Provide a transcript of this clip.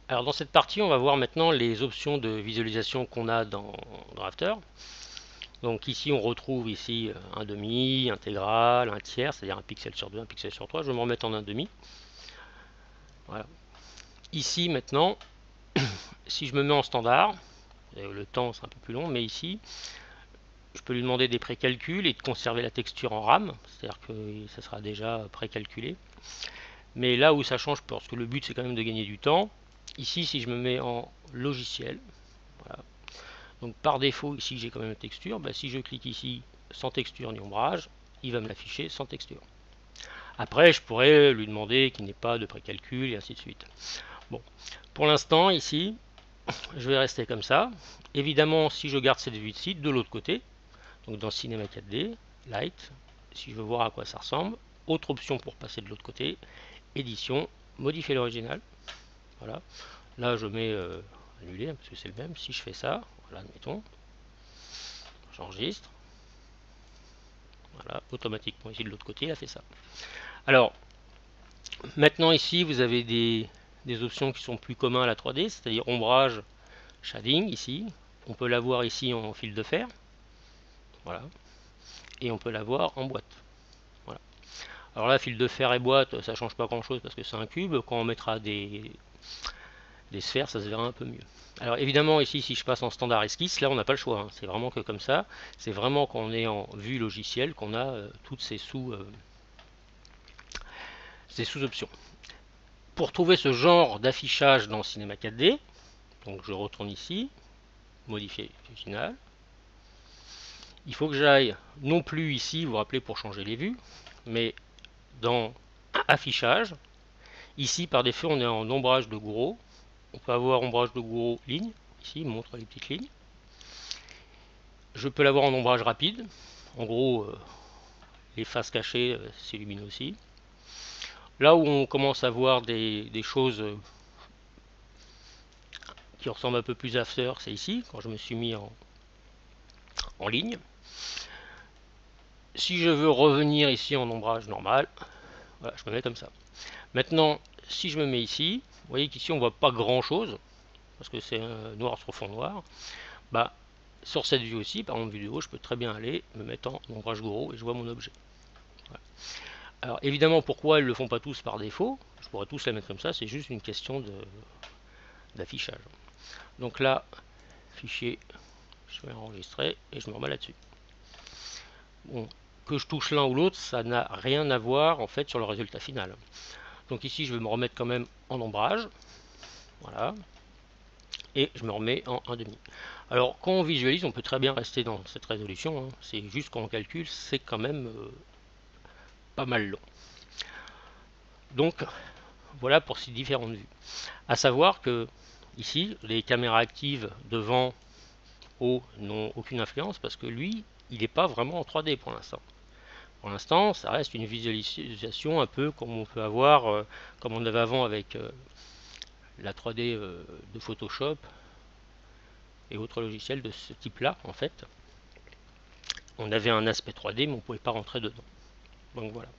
Alors dans cette partie, on va voir maintenant les options de visualisation qu'on a dans After. Donc ici, on retrouve ici un demi, intégral, un tiers, c'est-à-dire un pixel sur 2, un pixel sur 3. Je vais me remettre en un demi. Voilà. Ici maintenant, si je me mets en standard, le temps c'est un peu plus long, mais ici, je peux lui demander des précalculs et de conserver la texture en RAM, c'est-à-dire que ça sera déjà précalculé. Mais là où ça change, parce que le but c'est quand même de gagner du temps, ici si je me mets en logiciel, voilà. Donc par défaut ici j'ai quand même une texture, bah, si je clique ici sans texture ni ombrage, il va me l'afficher sans texture. Après je pourrais lui demander qu'il n'ait pas de précalcul et ainsi de suite. Bon, pour l'instant ici, je vais rester comme ça. Évidemment si je garde cette vue de site de l'autre côté, donc dans Cinema 4D, Light, si je veux voir à quoi ça ressemble, autre option pour passer de l'autre côté, édition, modifier l'original. Voilà. Là, je mets annuler parce que c'est le même. Si je fais ça, voilà, admettons, j'enregistre. Voilà, automatiquement ici de l'autre côté, il a fait ça. Alors, maintenant ici, vous avez des options qui sont plus communs à la 3D, c'est-à-dire ombrage, shading ici. On peut l'avoir ici en fil de fer. Voilà. Et on peut l'avoir en boîte. Voilà. Alors là, fil de fer et boîte, ça change pas grand-chose parce que c'est un cube. Quand on mettra des sphères, ça se verra un peu mieux. Alors évidemment ici si je passe en standard esquisse, là on n'a pas le choix, hein. C'est vraiment que comme ça, c'est vraiment quand on est en vue logicielle qu'on a toutes ces sous-options. Pour trouver ce genre d'affichage dans Cinema 4D, donc je retourne ici, modifier original. Il faut que j'aille non plus ici, vous vous rappelez pour changer les vues, mais dans affichage. Ici par défaut on est en ombrage de Gouraud. On peut avoir ombrage de Gouraud ligne, ici il montre les petites lignes. Je peux l'avoir en ombrage rapide. En gros, les faces cachées s'illuminent aussi. Là où on commence à voir des choses qui ressemblent un peu plus à After, c'est ici, quand je me suis mis en ligne. Si je veux revenir ici en ombrage normal, voilà, je me mets comme ça. Maintenant, si je me mets ici, vous voyez qu'ici on voit pas grand chose, parce que c'est noir sur fond noir. Bah, sur cette vue aussi, par exemple vue de haut, je peux très bien aller me mettre en ombrage gros et je vois mon objet. Voilà. Alors évidemment, pourquoi ils ne le font pas tous par défaut? Je pourrais tous la mettre comme ça, c'est juste une question d'affichage. Donc là, fichier, je vais enregistrer et je me remets là-dessus. Bon, que je touche l'un ou l'autre, ça n'a rien à voir en fait sur le résultat final. Donc ici, je vais me remettre quand même en ombrage. Voilà. Et je me remets en 1,5. Alors quand on visualise, on peut très bien rester dans cette résolution, hein. C'est juste quand on calcule, c'est quand même pas mal long. Donc voilà pour ces différentes vues. À savoir que ici, les caméras actives devant, haut n'ont aucune influence parce que lui, il n'est pas vraiment en 3D pour l'instant. Pour l'instant, ça reste une visualisation un peu comme on peut avoir, comme on avait avant avec la 3D de Photoshop et autres logiciels de ce type-là, en fait. On avait un aspect 3D, mais on ne pouvait pas rentrer dedans. Donc voilà.